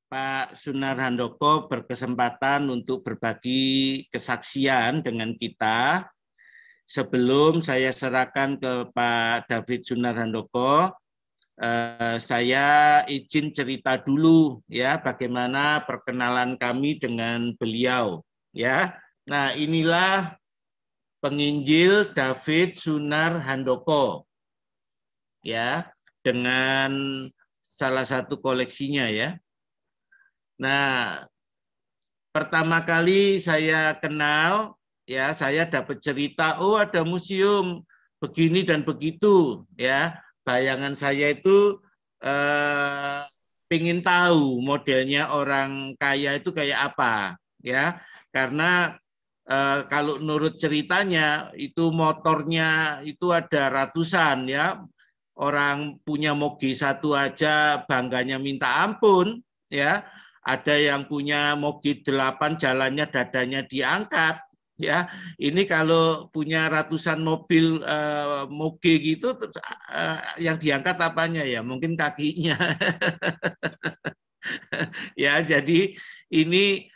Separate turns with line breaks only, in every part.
Pak Sunar Handoko berkesempatan untuk berbagi kesaksian dengan kita. Sebelum saya serahkan ke Pak David Sunar Handoko, saya izin cerita dulu ya bagaimana perkenalan kami dengan beliau ya. Nah, inilah penginjil David Sunar Handoko ya, dengan salah satu koleksinya ya. Nah, pertama kali saya kenal, ya saya dapat cerita, oh ada museum begini dan begitu, ya. Bayangan saya itu pengen tahu modelnya orang kaya itu kayak apa, ya. Karena kalau menurut ceritanya itu motornya itu ada ratusan, ya. Orang punya moge satu aja bangganya minta ampun, ya. Ada yang punya moge 8 jalannya dadanya diangkat, ya. Ini kalau punya ratusan mobil moge gitu, yang diangkat apanya ya? Mungkin kakinya. Ya, jadi ini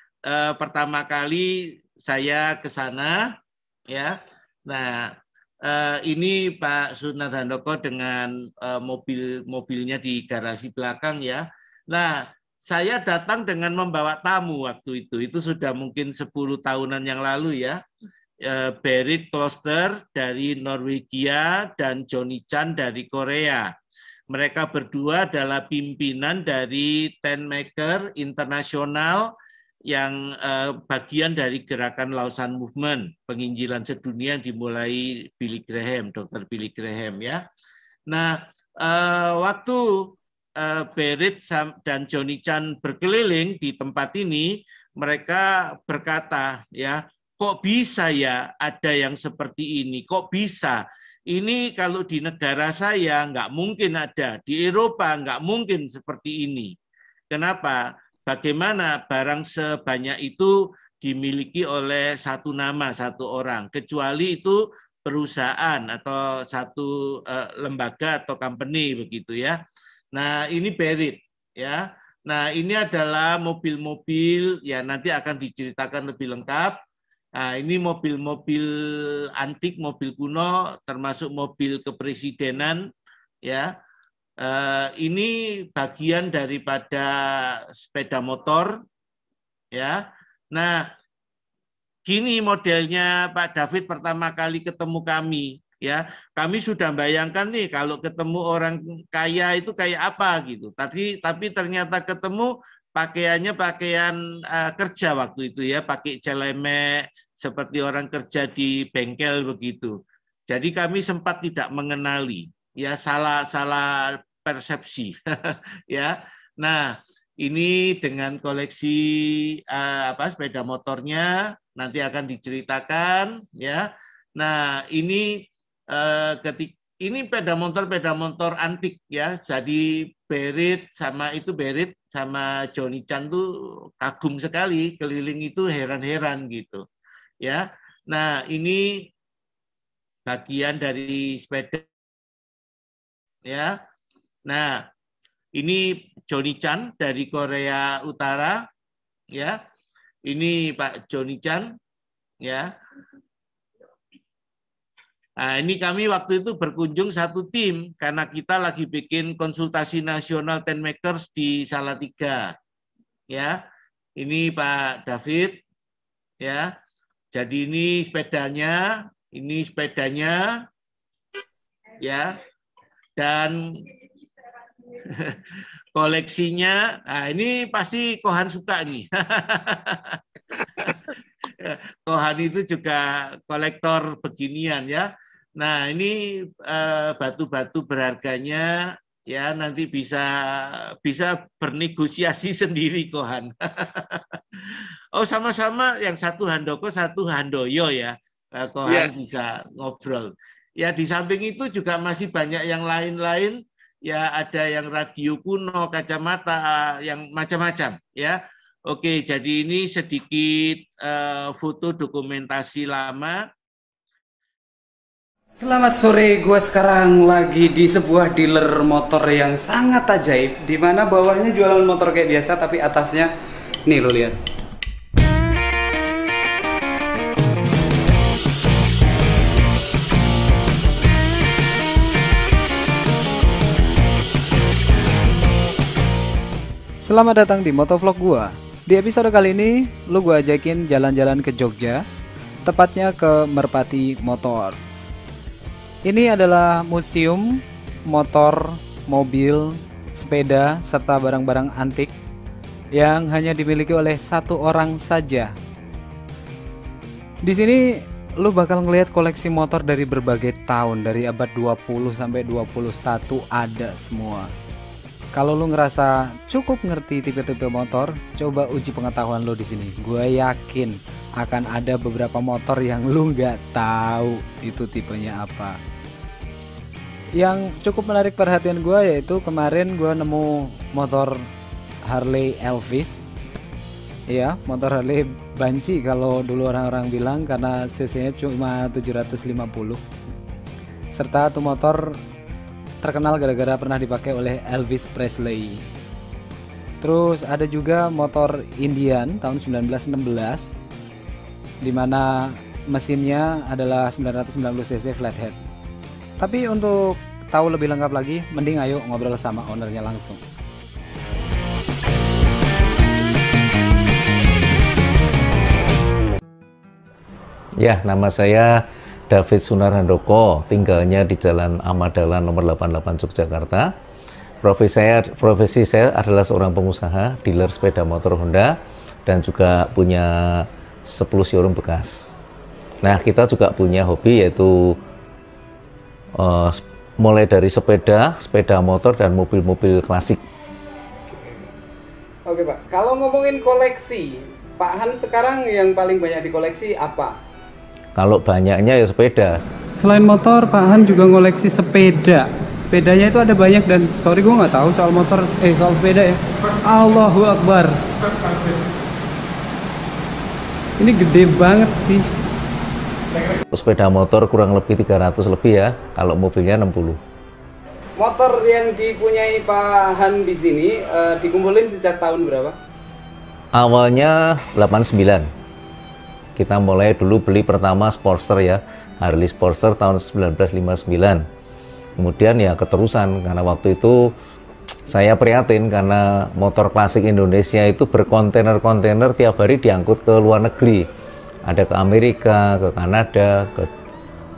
pertama kali saya ke sana, ya. Nah, ini Pak Sunar Handoko dengan mobilnya di garasi belakang ya. Nah, saya datang dengan membawa tamu waktu itu. Itu sudah mungkin 10 tahunan yang lalu ya. Berit Kloster dari Norwegia dan Johnny Chan dari Korea. Mereka berdua adalah pimpinan dari Tentmaker Internasional yang bagian dari gerakan Lausan Movement, penginjilan sedunia yang dimulai Billy Graham, Dr. Billy Graham ya. Nah, waktu Berit dan Johnny Chan berkeliling di tempat ini, mereka berkata, ya, kok bisa ya ada yang seperti ini? Kok bisa? Ini kalau di negara saya nggak mungkin ada, di Eropa nggak mungkin seperti ini. Kenapa? Bagaimana barang sebanyak itu dimiliki oleh satu nama, satu orang, kecuali itu perusahaan atau satu lembaga atau company begitu ya. Nah, ini Berit ya. Nah, ini adalah mobil-mobil ya, nanti akan diceritakan lebih lengkap. Nah, ini mobil-mobil antik, mobil kuno, termasuk mobil kepresidenan, ya. Ini bagian daripada sepeda motor, ya. Nah, gini modelnya Pak David pertama kali ketemu kami, ya. Kami sudah bayangkan nih kalau ketemu orang kaya itu kayak apa gitu. Tapi ternyata ketemu pakaiannya pakaian kerja waktu itu ya, pakai celemek seperti orang kerja di bengkel begitu. Jadi kami sempat tidak mengenali, ya salah persepsi, ya. Nah, ini dengan koleksi sepeda motornya nanti akan diceritakan, ya. Nah, ini ini peda motor antik ya. Jadi Berit sama Johnny Chan tuh kagum sekali, keliling itu heran-heran gitu. Ya. Nah, ini bagian dari sepeda ya. Nah, ini Johnny Chan dari Korea Utara ya. Ini Pak Johnny Chan ya. Nah, ini kami waktu itu berkunjung satu tim karena kita lagi bikin konsultasi nasional Tentmakers di Salatiga. Ya. Ini Pak David ya. Jadi ini sepedanya ya. Dan koleksinya, nah ini pasti Kohan suka nih. Kohan itu juga kolektor beginian ya. Nah ini batu-batu berharganya ya nanti bisa bernegosiasi sendiri Kohan. Oh sama-sama yang satu Handoko, satu Handoyo ya. Kohan bisa ngobrol. Ya di samping itu juga masih banyak yang lain-lain. Ya ada yang radio kuno, kacamata, yang macam-macam ya. Oke, jadi ini sedikit foto dokumentasi lama.
Selamat sore, gue sekarang lagi di sebuah dealer motor yang sangat ajaib, dimana bawahnya jualan motor kayak biasa, tapi atasnya, nih lo lihat. Selamat datang di motovlog gua. Di episode kali ini, lu gua ajakin jalan-jalan ke Jogja, tepatnya ke Merpati Motor. Ini adalah museum motor, mobil, sepeda, serta barang-barang antik yang hanya dimiliki oleh satu orang saja. Di sini lu bakal ngelihat koleksi motor dari berbagai tahun, dari abad 20 sampai 21 ada semua. Kalau lu ngerasa cukup ngerti tipe-tipe motor, coba uji pengetahuan lu di sini. Gue yakin akan ada beberapa motor yang lu nggak tahu itu tipenya apa. Yang cukup menarik perhatian gue yaitu kemarin gue nemu motor Harley Elvis. Ya, motor Harley banci kalau dulu orang-orang bilang, karena cc-nya cuma 750. Serta tuh motor terkenal gara-gara pernah dipakai oleh Elvis Presley. Terus ada juga motor Indian tahun 1916, dimana mesinnya adalah 990 cc flathead. Tapi untuk tahu lebih lengkap lagi, mending ayo ngobrol sama ownernya langsung.
Ya, nama saya David Sunar Handoko, tinggalnya di Jalan Ahmad Dahlan nomor 88 Yogyakarta. Profesi saya adalah seorang pengusaha, dealer sepeda motor Honda, dan juga punya 10 showroom bekas. Nah, kita juga punya hobi yaitu mulai dari sepeda motor, dan mobil-mobil klasik.
Oke Pak, kalau ngomongin koleksi, Pak Han sekarang yang paling banyak dikoleksi apa?
Kalau banyaknya ya sepeda.
Selain motor, Pak Han juga ngoleksi sepeda. Sepedanya itu ada banyak, dan sorry gue nggak tahu soal motor, soal sepeda ya. Allahu Akbar. Ini gede banget sih.
Sepeda motor kurang lebih 300 lebih ya, kalau mobilnya 60.
Motor yang dipunyai Pak Han di sini dikumpulin sejak tahun berapa?
Awalnya 89. Kita mulai dulu beli pertama Sportster ya, Harley Sportster tahun 1959. Kemudian ya keterusan, karena waktu itu saya prihatin karena motor klasik Indonesia itu berkontainer-kontainer tiap hari diangkut ke luar negeri. Ada ke Amerika, ke Kanada,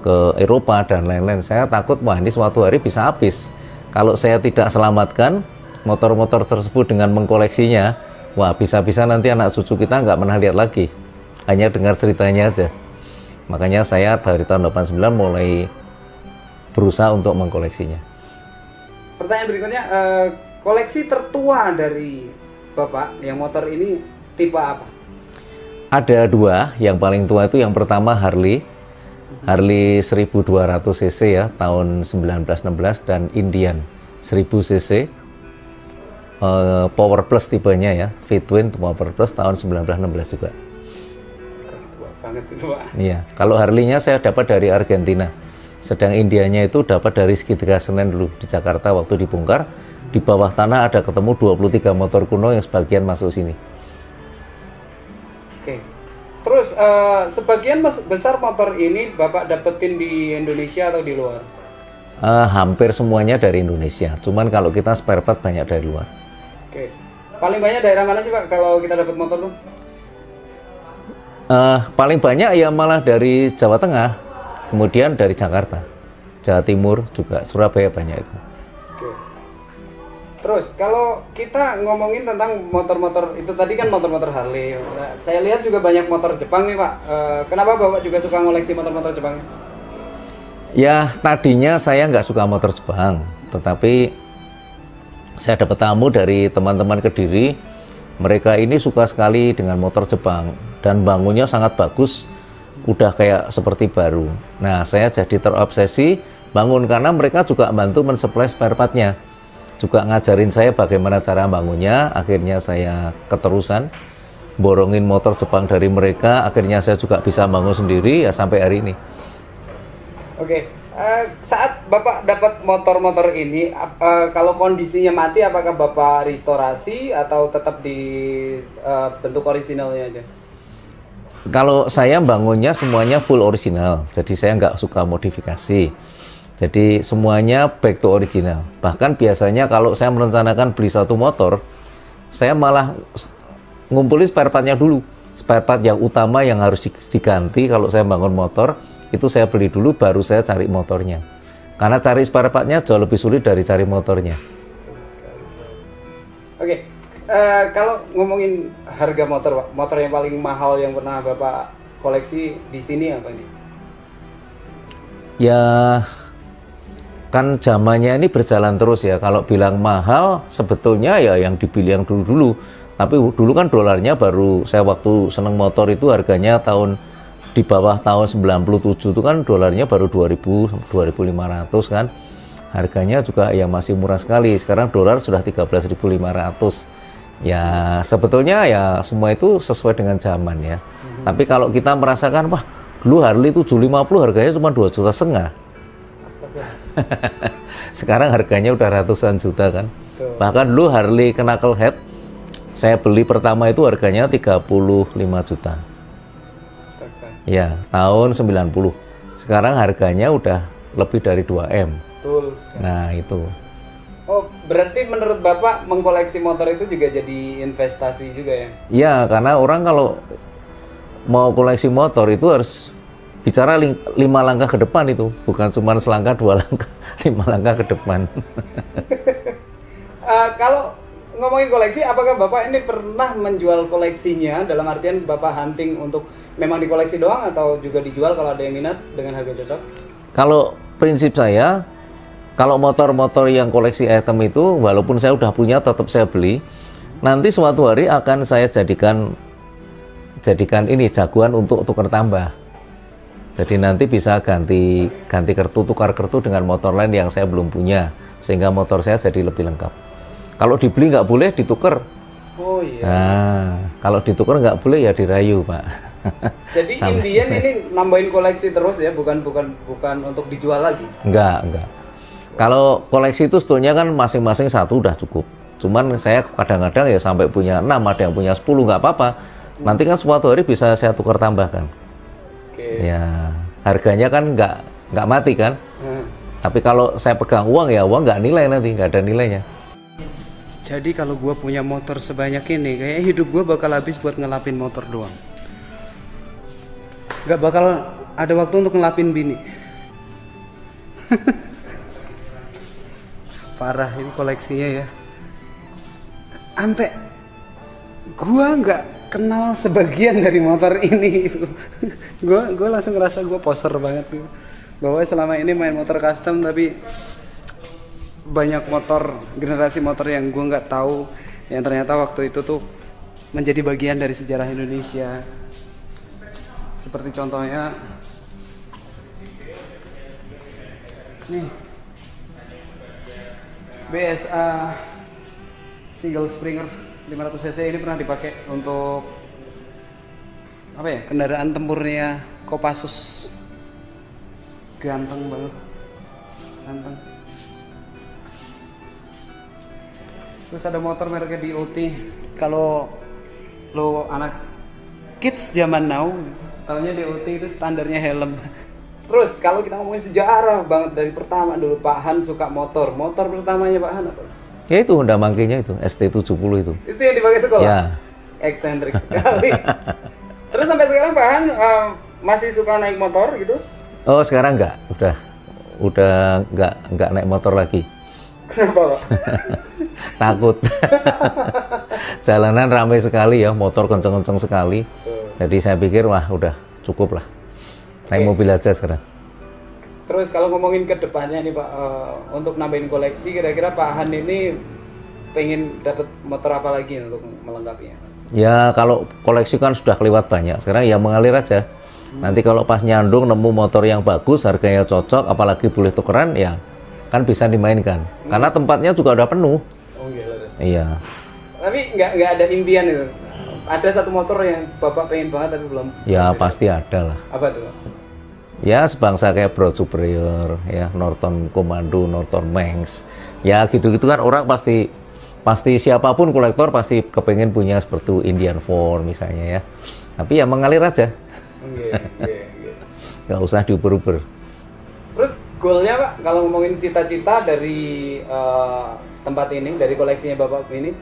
ke Eropa, dan lain-lain. Saya takut, wah ini suatu hari bisa habis. Kalau saya tidak selamatkan motor-motor tersebut dengan mengkoleksinya, wah bisa-bisa nanti anak cucu kita nggak pernah lihat lagi. Hanya dengar ceritanya aja. Makanya saya dari tahun 89 mulai berusaha untuk mengkoleksinya.
Pertanyaan berikutnya, koleksi tertua dari Bapak yang motor ini tipe apa?
Ada dua, yang paling tua itu yang pertama Harley 1200 cc ya, tahun 1916, dan Indian 1000 cc Power Plus tipenya ya, V-Twin Power Plus tahun 1916 juga.
Tua banget itu Pak.
Iya, kalau Harley-nya saya dapat dari Argentina, sedang Indianya itu dapat dari segitiga Senen dulu di Jakarta waktu dibongkar. Di bawah tanah ada ketemu 23 motor kuno yang sebagian masuk sini.
Oke. Terus sebagian besar motor ini Bapak dapetin di Indonesia atau di luar?
Hampir semuanya dari Indonesia. Cuman kalau kita spare part banyak dari luar.
Oke. Paling banyak daerah mana sih Pak kalau kita dapat motor tuh?
Paling banyak ya malah dari Jawa Tengah, kemudian dari Jakarta, Jawa Timur juga, Surabaya banyak itu.
Terus kalau kita ngomongin tentang motor-motor itu tadi kan motor-motor Harley, saya lihat juga banyak motor Jepang nih Pak. Kenapa Bapak juga suka ngoleksi motor-motor Jepang?
Ya tadinya saya nggak suka motor Jepang, tetapi saya dapat tamu dari teman-teman Kediri. Mereka ini suka sekali dengan motor Jepang dan bangunnya sangat bagus, udah kayak seperti baru. Nah saya jadi terobsesi bangun karena mereka juga bantu mensuplai spare partnya. Juga ngajarin saya bagaimana cara bangunnya. Akhirnya saya keterusan borongin motor Jepang dari mereka. Akhirnya saya juga bisa bangun sendiri ya sampai hari ini.
Oke, Saat Bapak dapat motor-motor ini, kalau kondisinya mati, apakah Bapak restorasi atau tetap di bentuk orisinalnya aja?
Kalau saya bangunnya semuanya full original, jadi saya nggak suka modifikasi. Jadi semuanya back to original. Bahkan biasanya kalau saya merencanakan beli satu motor, saya malah ngumpulin spare partnya dulu. Spare part yang utama yang harus diganti kalau saya bangun motor, itu saya beli dulu, baru saya cari motornya. Karena cari spare partnya jauh lebih sulit dari cari motornya.
Oke. Kalau ngomongin harga motor, Pak, motor yang paling mahal yang pernah Bapak koleksi di sini apa ini?
Ya, kan zamannya ini berjalan terus ya. Kalau bilang mahal, sebetulnya ya yang dipilih yang dulu-dulu. Tapi dulu kan dolarnya baru, saya waktu seneng motor itu harganya di bawah tahun 97 itu kan dolarnya baru 2000, 2500 kan. Harganya juga ya masih murah sekali. Sekarang dolar sudah 13.500. Ya sebetulnya ya semua itu sesuai dengan zaman ya. Tapi kalau kita merasakan, wah dulu Harley 750 harganya cuma 2,5 juta. Sekarang harganya udah ratusan juta kan. Bahkan dulu Harley Knucklehead saya beli pertama itu harganya 35 juta. Ya, tahun 90. Sekarang harganya udah lebih dari 2M.
Betul.
Nah, itu.
Oh, berarti menurut Bapak mengkoleksi motor itu juga jadi investasi juga ya?
Iya, karena orang kalau mau koleksi motor itu harus bicara 5 langkah ke depan itu. Bukan cuma selangkah, 2 langkah, 5 langkah ke depan.
Kalau ngomongin koleksi, apakah Bapak ini pernah menjual koleksinya? Dalam artian Bapak hunting untuk memang dikoleksi doang atau juga dijual kalau ada yang minat dengan harga cocok?
Kalau prinsip saya, kalau motor-motor yang koleksi item itu, walaupun saya udah punya, tetap saya beli. Nanti suatu hari akan saya jadikan ini jagoan untuk tukar tambah. Jadi nanti bisa ganti kartu, tukar kartu dengan motor lain yang saya belum punya, sehingga motor saya jadi lebih lengkap. Kalau dibeli nggak boleh, ditukar.
Oh iya.
Nah, kalau ditukar nggak boleh ya dirayu, Pak.
Jadi Indian ini nambahin koleksi terus ya, bukan untuk dijual lagi?
Enggak. Kalau koleksi itu sebetulnya kan masing-masing satu udah cukup. Cuman saya kadang-kadang ya sampai punya 6, ada yang punya 10, nggak apa-apa. Nanti kan suatu hari bisa saya tukar tambahkan.
Oke.
Ya, harganya kan nggak mati kan. Tapi kalau saya pegang uang ya uang nggak nilai nanti, nggak ada nilainya.
Jadi kalau gue punya motor sebanyak ini, kayaknya hidup gue bakal habis buat ngelapin motor doang. Gak bakal ada waktu untuk ngelapin bini. Parah ini koleksinya ya. Sampai gua nggak kenal sebagian dari motor ini. Gua langsung ngerasa gua poser banget gitu. Bahwa selama ini main motor custom tapi banyak motor, generasi motor yang gua nggak tahu, yang ternyata waktu itu tuh menjadi bagian dari sejarah Indonesia. Seperti contohnya nih BSA single springer 500 cc ini pernah dipakai untuk apa ya, kendaraan tempurnya Kopassus. Ganteng banget, ganteng. Terus ada motor mereknya DOT. Kalau lo anak kids zaman now, taunya DOT itu standarnya helm. Terus kalau kita ngomongin sejarah banget dari pertama dulu, Pak Han suka motor. Motor pertamanya Pak Han apa?
Ya itu Honda Monkey-nya itu, ST70 itu.
Itu yang dipakai sekolah?
Ya.
Eksentrik sekali. Terus sampai sekarang Pak Han masih suka naik motor gitu?
Oh sekarang enggak, udah enggak naik motor lagi.
Kenapa Pak?
Takut. Jalanan ramai sekali ya, motor kenceng-kenceng sekali. Jadi saya pikir wah udah cukup lah. Naik mobil aja sekarang.
Terus kalau ngomongin ke depannya nih Pak, untuk nambahin koleksi, kira-kira Pak Han ini pengen dapat motor apa lagi untuk melengkapinya? Ya
kalau koleksi kan sudah kelewat banyak, sekarang ya mengalir aja. Nanti kalau pas nyandung nemu motor yang bagus, harganya cocok, apalagi boleh tukeran, ya kan bisa dimainkan. Karena tempatnya juga udah penuh.
Oh
iya.
Tapi nggak ada impian itu? Ada satu motor yang Bapak pengen banget tapi belum?
Ya pasti ada lah.
Apa tuh?
Ya sebangsa kayak Broad Superior, ya Norton Commando, Norton Manx, ya gitu-gitu kan orang pasti siapapun kolektor pasti kepengen punya seperti Indian Four misalnya ya. Tapi ya mengalir aja, nggak usah diuber-uber.
Terus goalnya Pak, kalau ngomongin cita-cita dari tempat ini, dari koleksinya Bapak ini,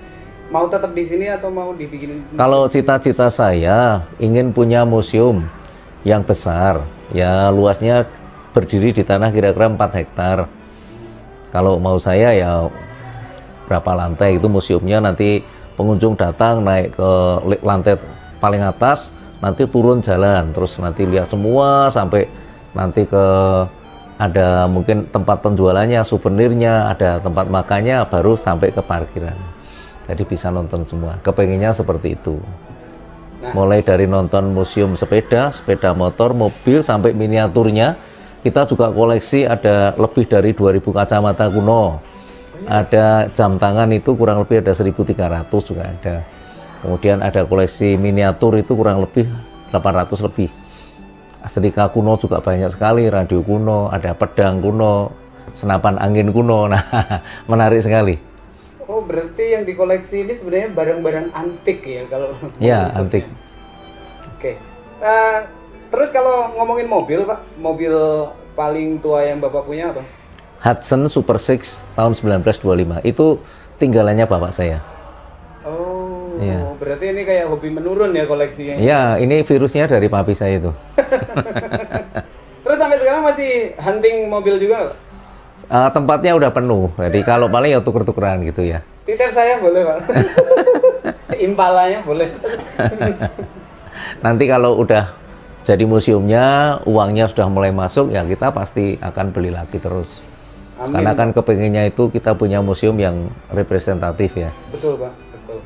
mau tetap di sini atau mau dibikin?
Kalau cita-cita saya ingin punya museum yang besar, ya luasnya berdiri di tanah kira-kira 4 hektar. Kalau mau saya ya berapa lantai itu museumnya, nanti pengunjung datang naik ke lantai paling atas, nanti turun jalan, terus nanti lihat semua sampai nanti ke ada mungkin tempat penjualannya, souvenirnya, ada tempat makannya, baru sampai ke parkiran. Jadi bisa nonton semua. Kepengennya seperti itu. Mulai dari nonton museum sepeda motor, mobil, sampai miniaturnya. Kita juga koleksi ada lebih dari 2000 kacamata kuno. Ada jam tangan itu kurang lebih ada 1300 juga ada. Kemudian ada koleksi miniatur itu kurang lebih 800 lebih. Setrika kuno juga banyak sekali, radio kuno, ada pedang kuno, senapan angin kuno. Nah, menarik sekali.
Oh, berarti yang dikoleksi ini sebenarnya barang-barang antik ya kalau?
Ya, antik.
Oke. Terus kalau ngomongin mobil, Pak, mobil paling tua yang Bapak punya apa?
Hudson Super 6 tahun 1925. Itu tinggalannya bapak saya.
Oh,
ya.
Berarti ini kayak hobi menurun ya koleksinya?
Ya, ini virusnya dari papi saya itu.
Terus sampai sekarang masih hunting mobil juga, Pak?
Tempatnya udah penuh, jadi kalau paling ya tuker-tukeran gitu ya.
Titip saya boleh Pak? Impalanya boleh.
Nanti kalau udah jadi museumnya, uangnya sudah mulai masuk, ya kita pasti akan beli lagi terus. Amin. Karena kan kepengennya itu kita punya museum yang representatif ya.
Betul Pak, betul.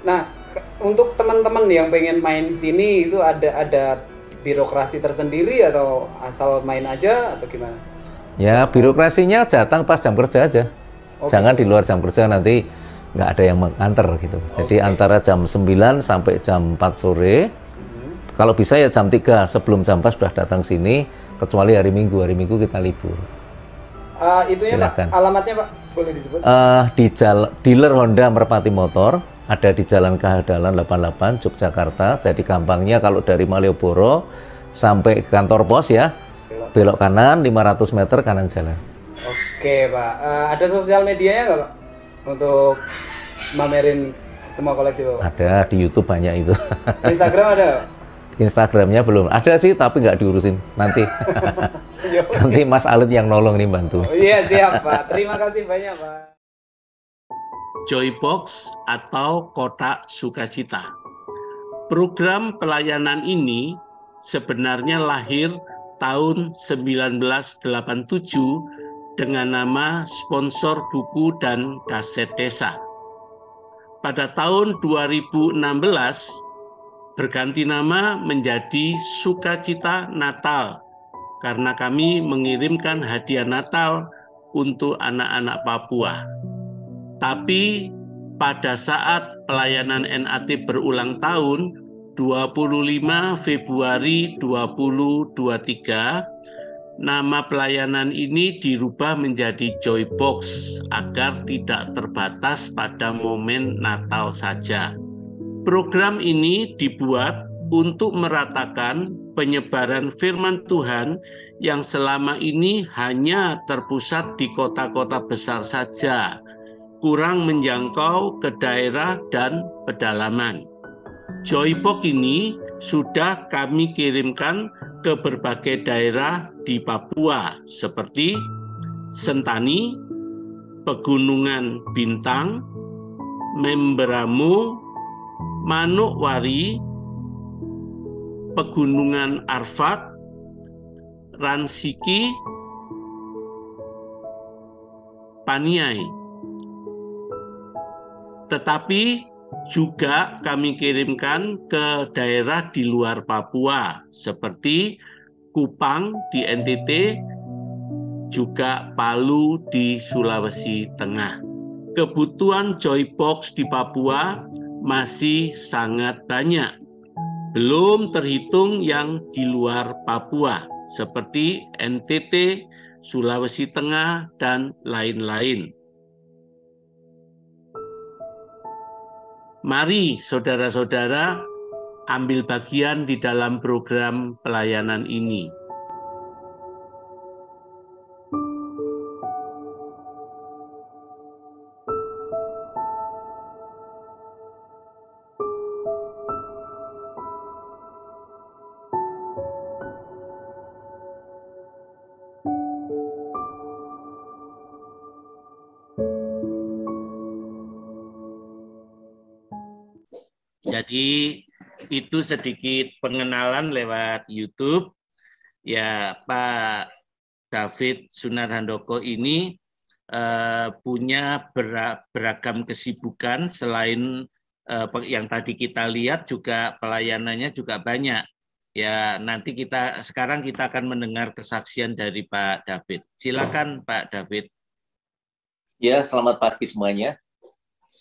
Nah, untuk teman-teman yang pengen main di sini itu ada birokrasi tersendiri atau asal main aja atau gimana?
Ya, birokrasinya datang pas jam kerja aja. Jangan di luar jam kerja, nanti nggak ada yang mengantar gitu. Jadi antara jam 9 sampai jam 4 sore. Kalau bisa ya jam 3 sebelum jam 4 sudah datang sini, kecuali hari Minggu kita libur.
Itunya Pak, alamatnya Pak, boleh disebut?
Di dealer Honda Merpati Motor, ada di Jalan Kahadalan 88, Yogyakarta. Jadi gampangnya kalau dari Malioboro sampai ke kantor pos ya, belok kanan 500 meter kanan jalan.
Oke Pak, ada sosial medianya nggak Pak untuk mamerin semua koleksi Bapak?
Ada, di YouTube banyak itu.
Instagram ada?
Instagramnya belum ada sih, tapi nggak diurusin nanti. Nanti Mas Alit yang nolong nih bantu.
Oh, iya siap Pak, terima kasih banyak Pak.
Joybox atau Kotak Sukacita. Program pelayanan ini sebenarnya lahir tahun 1987 dengan nama Sponsor Buku dan Kaset Desa. Pada tahun 2016 berganti nama menjadi Sukacita Natal karena kami mengirimkan hadiah Natal untuk anak-anak Papua. Tapi pada saat pelayanan NAT berulang tahun 25 Februari 2023, nama pelayanan ini dirubah menjadi Joybox agar tidak terbatas pada momen Natal saja. Program ini dibuat untuk meratakan penyebaran firman Tuhan yang selama ini hanya terpusat di kota-kota besar saja, kurang menjangkau ke daerah dan pedalaman. Joybox ini sudah kami kirimkan ke berbagai daerah di Papua seperti Sentani, Pegunungan Bintang, Memberamo, Manokwari, Pegunungan Arfak, Ransiki, Paniai. Tetapi juga kami kirimkan ke daerah di luar Papua seperti Kupang di NTT, juga Palu di Sulawesi Tengah. Kebutuhan Joybox di Papua masih sangat banyak, belum terhitung yang di luar Papua. seperti NTT, Sulawesi Tengah, dan lain-lain. Mari saudara-saudara ambil bagian di dalam program pelayanan ini. Jadi itu sedikit pengenalan lewat YouTube. Ya, Pak David Sunarhandoko ini punya beragam kesibukan selain yang tadi kita lihat, juga pelayanannya juga banyak. Ya, nanti sekarang kita akan mendengar kesaksian dari Pak David. Silakan Pak David.
Ya, selamat pagi semuanya.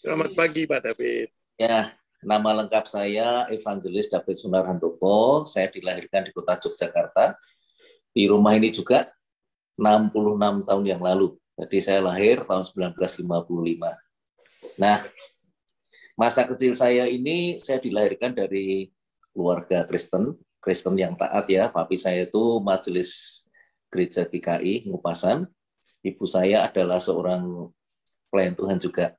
Selamat pagi Pak David.
Ya, nama lengkap saya Evangelis David Sunarhandoko. Saya dilahirkan di kota Yogyakarta. Di rumah ini juga 66 tahun yang lalu. Jadi saya lahir tahun 1955. Nah, masa kecil saya ini saya dilahirkan dari keluarga Kristen yang taat ya. Papi saya itu majelis gereja GKI Ngupasan. Ibu saya adalah seorang pelayan Tuhan juga.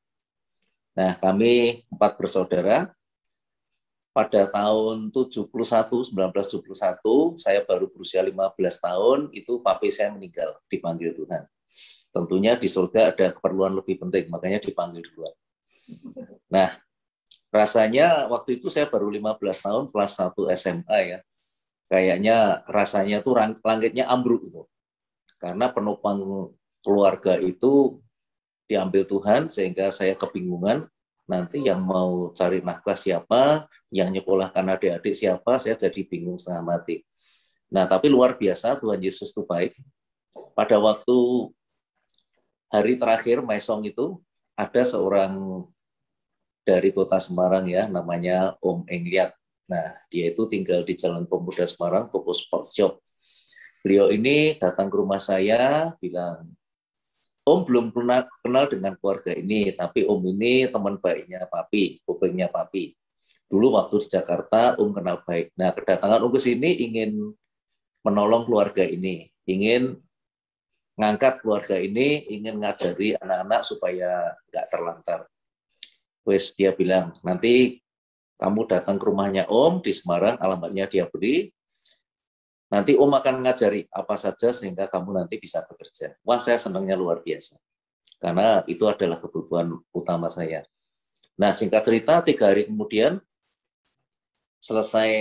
Nah, kami 4 bersaudara. Pada tahun 1971, saya baru berusia 15 tahun, itu papi saya meninggal, dipanggil Tuhan. Tentunya di surga ada keperluan lebih penting, makanya dipanggil duluan. Nah, rasanya waktu itu saya baru 15 tahun, kelas 1 SMA ya. Kayaknya rasanya tuh langitnya ambruk itu. Karena penopang keluarga itu diambil Tuhan, sehingga saya kebingungan, nanti yang mau cari nafkah siapa, yang nyekolahkan adik-adik siapa, saya jadi bingung setengah mati. Nah, tapi luar biasa, Tuhan Yesus itu baik. Pada waktu hari terakhir Maisong itu, ada seorang dari kota Semarang ya, namanya Om Engliat. Nah, dia itu tinggal di Jalan Pemuda Semarang, toko sport shop. Beliau ini datang ke rumah saya, bilang, Om belum pernah kenal dengan keluarga ini, tapi Om ini teman baiknya Papi, kupingnya Papi. Dulu waktu di Jakarta, Om kenal baik. Nah, kedatangan Om ke sini ingin menolong keluarga ini, ingin ngangkat keluarga ini, ingin ngajari anak-anak supaya nggak terlantar. Wes dia bilang, nanti kamu datang ke rumahnya Om di Semarang, alamatnya dia beri. Nanti Om akan ngajari apa saja sehingga kamu nanti bisa bekerja. Wah, saya senangnya luar biasa. Karena itu adalah kebutuhan utama saya. Nah, singkat cerita, 3 hari kemudian, selesai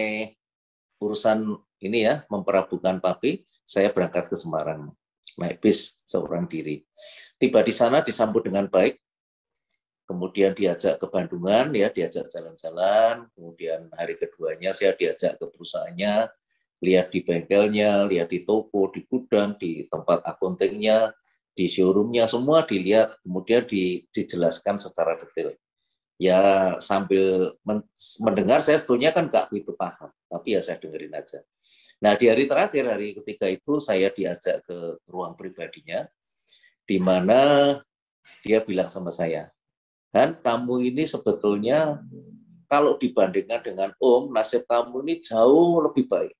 urusan ini ya, memperabukan Papi, saya berangkat ke Semarang. Naik bis seorang diri. Tiba di sana disambut dengan baik. Kemudian diajak ke Bandungan, ya, diajak jalan-jalan. Kemudian hari keduanya saya diajak ke perusahaannya, lihat di bengkelnya, lihat di toko, di gudang, di tempat akuntingnya, di showroomnya, semua dilihat, kemudian dijelaskan secara detail. Ya sambil mendengar, saya sebetulnya kan nggak begitu paham, tapi ya saya dengerin aja. Nah di hari terakhir, hari ketiga itu saya diajak ke ruang pribadinya, di mana dia bilang sama saya, Han, kamu ini sebetulnya kalau dibandingkan dengan Om, nasib kamu ini jauh lebih baik.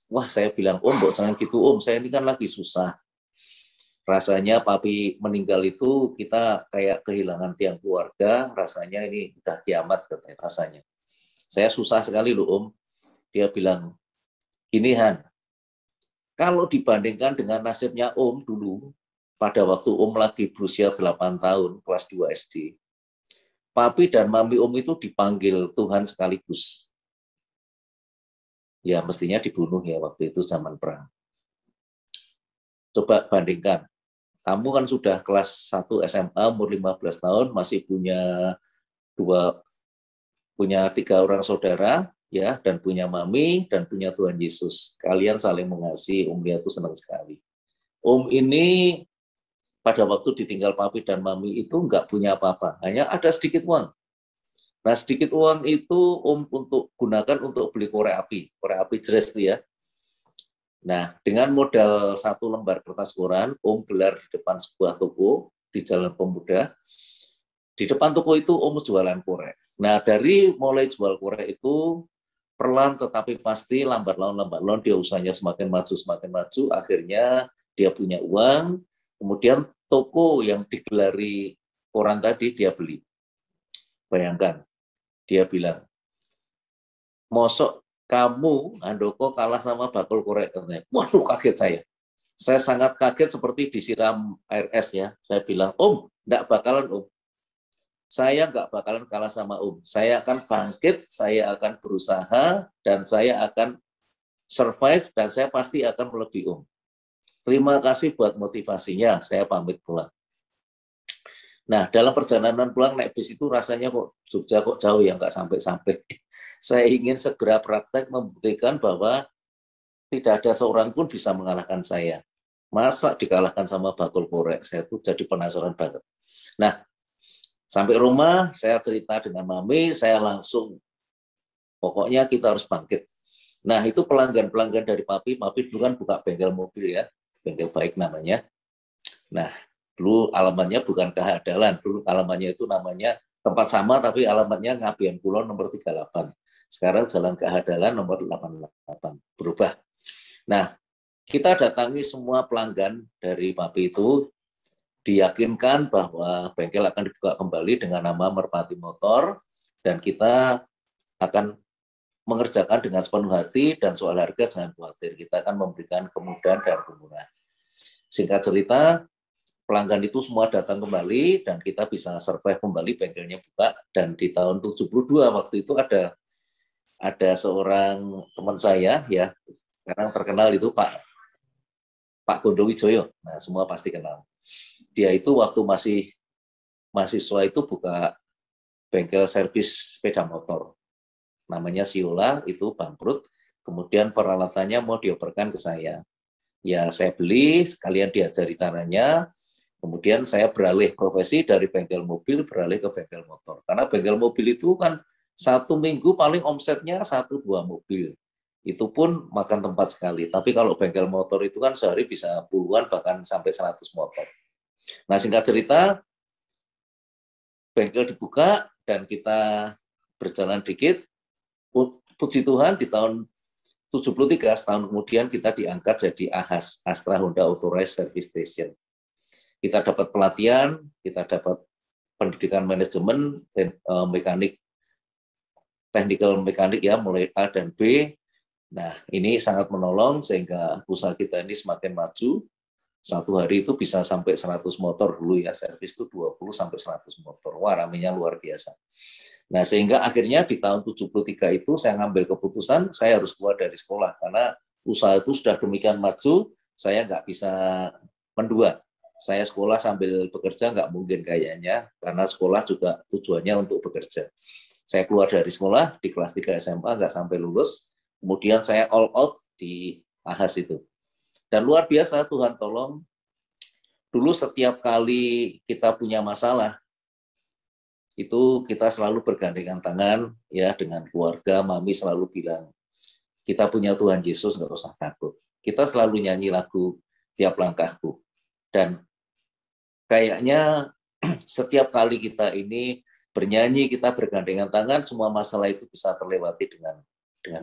Wah, saya bilang, Om, jangan gitu Om, saya ini kan lagi susah. Rasanya Papi meninggal itu kita kayak kehilangan tiang keluarga, rasanya ini udah kiamat katanya rasanya. Saya susah sekali loh Om. Dia bilang, gini Han, kalau dibandingkan dengan nasibnya Om dulu, pada waktu Om lagi berusia 8 tahun, kelas 2 SD, Papi dan Mami Om itu dipanggil Tuhan sekaligus. Ya mestinya dibunuh ya waktu itu zaman perang. Coba bandingkan, kamu kan sudah kelas 1 SMA, umur 15 tahun, masih punya 3 orang saudara, ya, dan punya Mami, dan punya Tuhan Yesus. Kalian saling mengasihi, Om lihat itu senang sekali. Om ini pada waktu ditinggal Papi dan Mami itu nggak punya apa-apa, hanya ada sedikit uang. Nah, sedikit uang itu Om gunakan untuk beli korek api jeres itu ya. Nah, dengan modal 1 lembar kertas koran, Om gelar di depan sebuah toko di Jalan Pemuda. Di depan toko itu Om jualan korek. Nah, dari mulai jual korek itu perlahan tetapi pasti lambat laun dia usahanya semakin maju, akhirnya dia punya uang, kemudian toko yang digelari koran tadi dia beli. Bayangkan, dia bilang, mosok kamu, Handoko, kalah sama bakul korek. Waduh, kaget saya. Saya sangat kaget seperti disiram air es ya. Saya bilang, Om, enggak bakalan Om. Saya nggak bakalan kalah sama Om. Saya akan bangkit, saya akan berusaha, dan saya akan survive, dan saya pasti akan melebihi Om. Terima kasih buat motivasinya, saya pamit pulang. Nah, dalam perjalanan pulang naik bis itu rasanya kok Jogja kok jauh ya, nggak sampai-sampai. Saya ingin segera praktek membuktikan bahwa tidak ada seorang pun bisa mengalahkan saya. Masa dikalahkan sama bakul korek, saya tuh jadi penasaran banget. Nah, sampai rumah, saya cerita dengan Mami, saya langsung, pokoknya kita harus bangkit. Nah, itu pelanggan-pelanggan dari Papi dulu kan buka bengkel mobil ya, bengkel baik namanya. Nah, dulu alamatnya bukan Kehadalan, dulu alamatnya itu namanya tempat sama, tapi alamatnya Ngabian Kulon nomor 38. Sekarang Jalan Kehadalan nomor 88, berubah. Nah, kita datangi semua pelanggan dari Papi itu, diyakinkan bahwa bengkel akan dibuka kembali dengan nama Merpati Motor, dan kita akan mengerjakan dengan sepenuh hati, dan soal harga jangan khawatir, kita akan memberikan kemudahan dan kemurahan. Singkat cerita, pelanggan itu semua datang kembali, dan kita bisa survive kembali, bengkelnya buka, dan di tahun 72 waktu itu ada seorang teman saya, ya sekarang terkenal itu Pak Gondo Wijoyo, nah semua pasti kenal. Dia itu waktu masih mahasiswa itu buka bengkel servis sepeda motor. Namanya Siola, itu bangkrut. Kemudian peralatannya mau dioperkan ke saya. Ya saya beli, sekalian diajari caranya. Kemudian saya beralih profesi dari bengkel mobil, beralih ke bengkel motor. Karena bengkel mobil itu kan 1 minggu paling omsetnya 1-2 mobil. Itu pun makan tempat sekali. Tapi kalau bengkel motor itu kan sehari bisa puluhan, bahkan sampai 100 motor. Nah, singkat cerita, bengkel dibuka dan kita berjalan dikit. Puji Tuhan di tahun 73, setahun kemudian kita diangkat jadi AHAS, Astra Honda Authorized Service Station. Kita dapat pelatihan, kita dapat pendidikan manajemen, mekanik, technical mekanik ya, mulai A dan B. Nah, ini sangat menolong sehingga usaha kita ini semakin maju. Satu hari itu bisa sampai 100 motor dulu ya, servis itu 20 sampai 100 motor. Wah, ramenya luar biasa. Nah, sehingga akhirnya di tahun 73 itu saya ngambil keputusan saya harus keluar dari sekolah karena usaha itu sudah demikian maju, saya nggak bisa mendua. Saya sekolah sambil bekerja nggak mungkin kayaknya, karena sekolah juga tujuannya untuk bekerja. Saya keluar dari sekolah di kelas 3 SMA, nggak sampai lulus. Kemudian saya all out di AHAS itu. Dan luar biasa, Tuhan tolong, dulu setiap kali kita punya masalah, itu kita selalu bergandengan tangan ya dengan keluarga. Mami selalu bilang, kita punya Tuhan Yesus, nggak usah takut. Kita selalu nyanyi lagu Tiap Langkahku. Dan kayaknya setiap kali kita ini bernyanyi, kita bergandengan tangan, semua masalah itu bisa terlewati dengan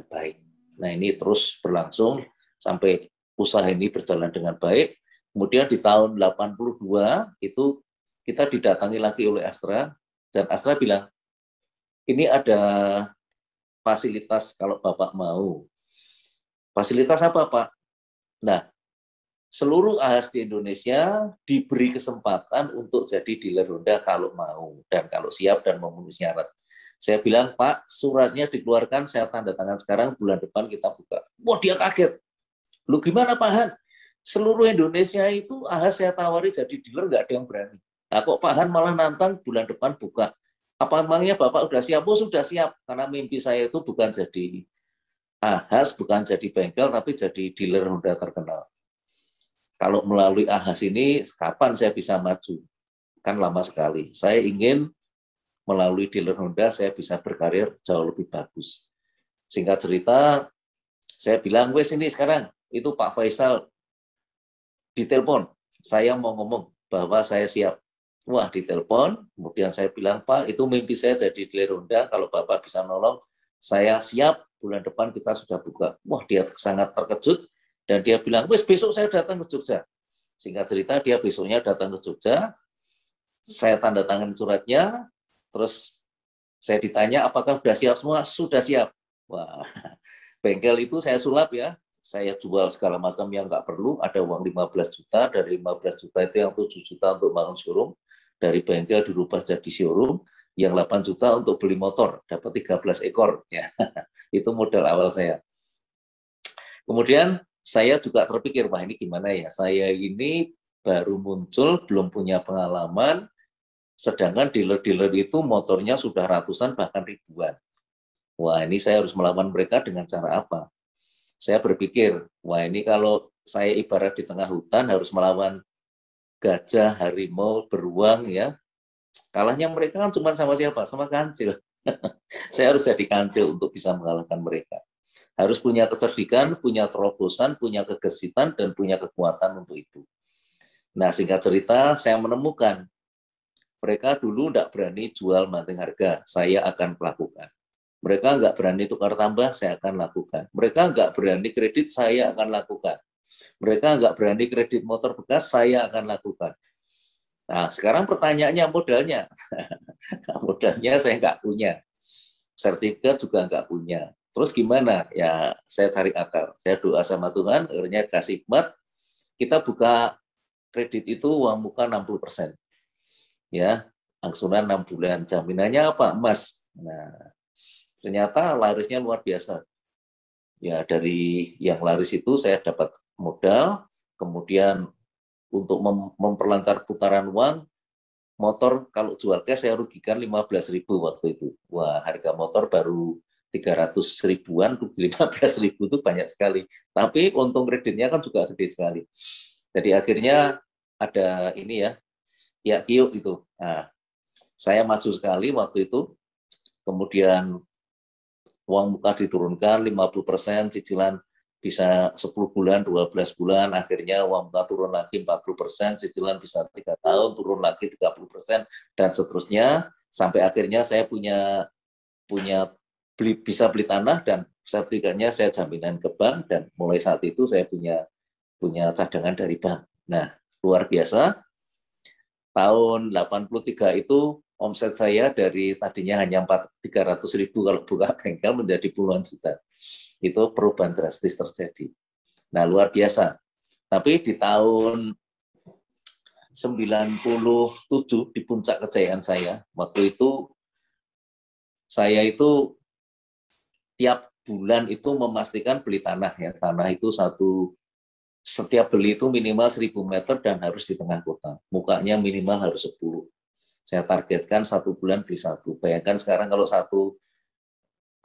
baik. Nah, ini terus berlangsung sampai usaha ini berjalan dengan baik. Kemudian di tahun 82 itu kita didatangi lagi oleh Astra, dan Astra bilang, ini ada fasilitas kalau Bapak mau. Fasilitas apa, Pak? Nah, seluruh AHAS di Indonesia diberi kesempatan untuk jadi dealer Honda kalau mau, dan kalau siap dan memenuhi syarat. Saya bilang, Pak, suratnya dikeluarkan, saya tanda tangan sekarang, bulan depan kita buka. Wah, dia kaget. Lu gimana, Pak Han? Seluruh Indonesia itu AHAS saya tawari jadi dealer, nggak ada yang berani. Nah, kok Pak Han malah nantang bulan depan buka? Apa emangnya Bapak udah siap? Oh, sudah siap. Karena mimpi saya itu bukan jadi AHAS, bukan jadi bengkel, tapi jadi dealer Honda terkenal. Kalau melalui AHAS ini, kapan saya bisa maju? Kan lama sekali. Saya ingin melalui dealer Honda, saya bisa berkarir jauh lebih bagus. Singkat cerita, saya bilang, wes ini sekarang, itu Pak Faisal ditelepon, saya mau ngomong bahwa saya siap. Wah, ditelepon, kemudian saya bilang, Pak, itu mimpi saya jadi dealer Honda, kalau Bapak bisa nolong, saya siap, bulan depan kita sudah buka. Wah, dia sangat terkejut, dan dia bilang, wes besok saya datang ke Jogja. Singkat cerita, dia besoknya datang ke Jogja, saya tanda tangan suratnya, terus saya ditanya, apakah sudah siap semua? Sudah siap. Wah, bengkel itu saya sulap ya, saya jual segala macam yang nggak perlu, ada uang 15 juta, dari 15 juta itu yang 7 juta untuk bangun showroom, dari bengkel dirubah jadi showroom, yang 8 juta untuk beli motor, dapat 13 ekor. Ya. Itu modal awal saya. Kemudian saya juga terpikir, wah ini gimana ya, saya ini baru muncul, belum punya pengalaman, sedangkan dealer-dealer itu motornya sudah ratusan bahkan ribuan. Wah ini saya harus melawan mereka dengan cara apa? Saya berpikir, wah ini kalau saya ibarat di tengah hutan harus melawan gajah, harimau, beruang ya. Kalahnya mereka kan cuma sama siapa? Sama kancil. Saya harus jadi kancil untuk bisa mengalahkan mereka. Harus punya kecerdikan, punya terobosan, punya kegesitan, dan punya kekuatan untuk itu. Nah, singkat cerita, saya menemukan mereka dulu tidak berani jual banting harga, saya akan melakukan. Mereka nggak berani tukar tambah, saya akan lakukan. Mereka nggak berani kredit, saya akan lakukan. Mereka nggak berani kredit motor bekas, saya akan lakukan. Nah, sekarang pertanyaannya modalnya. Modalnya saya nggak punya. Sertifikat juga nggak punya. Terus gimana? Ya, saya cari akal. Saya doa sama Tuhan, akhirnya kasih hikmat. Kita buka kredit itu uang muka 60%. Ya, angsuran 6 bulan. Jaminannya apa? Emas. Nah, ternyata larisnya luar biasa. Ya, dari yang laris itu saya dapat modal, kemudian untuk memperlancar putaran uang, motor kalau jual cash saya rugikan 15.000 waktu itu. Wah, harga motor baru 300 ribuan, 15.000 itu banyak sekali. Tapi untung kreditnya kan juga gede sekali. Jadi akhirnya ada ini ya kiuk itu. Nah, saya maju sekali waktu itu. Kemudian uang muka diturunkan 50%, cicilan bisa 10 bulan, 12 bulan, akhirnya uang muka turun lagi 40%, cicilan bisa 3 tahun, turun lagi 30%, dan seterusnya, sampai akhirnya saya bisa beli tanah, dan sertifikatnya saya jaminan ke bank, dan mulai saat itu saya punya cadangan dari bank. Nah, luar biasa, tahun 83 itu omset saya dari tadinya hanya 300.000 kalau buka bengkel menjadi puluhan juta. Itu perubahan drastis terjadi. Nah, luar biasa. Tapi di tahun 97 di puncak kejayaan saya, waktu itu saya itu tiap bulan itu memastikan beli tanah ya. Tanah itu setiap beli itu minimal 1.000 meter dan harus di tengah kota. Mukanya minimal harus 10. Saya targetkan 1 bulan beli 1. Bayangkan sekarang kalau satu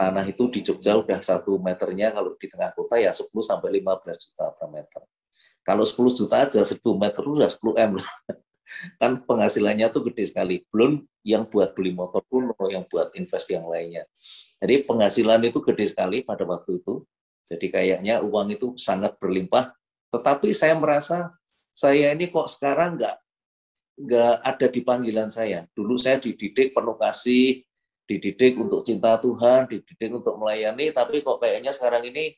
tanah itu di Jogja udah 1 meternya, kalau di tengah kota ya 10 sampai 15 juta per meter. Kalau 10 juta aja 1.000 meter udah 10 M. Kan penghasilannya tuh gede sekali. Belum yang buat beli motor kuno, yang buat invest yang lainnya. Jadi penghasilan itu gede sekali pada waktu itu. Jadi kayaknya uang itu sangat berlimpah. Tetapi saya merasa saya ini kok sekarang nggak ada di panggilan saya. Dulu saya dididik penuh kasih, dididik untuk cinta Tuhan, dididik untuk melayani, tapi kok kayaknya sekarang ini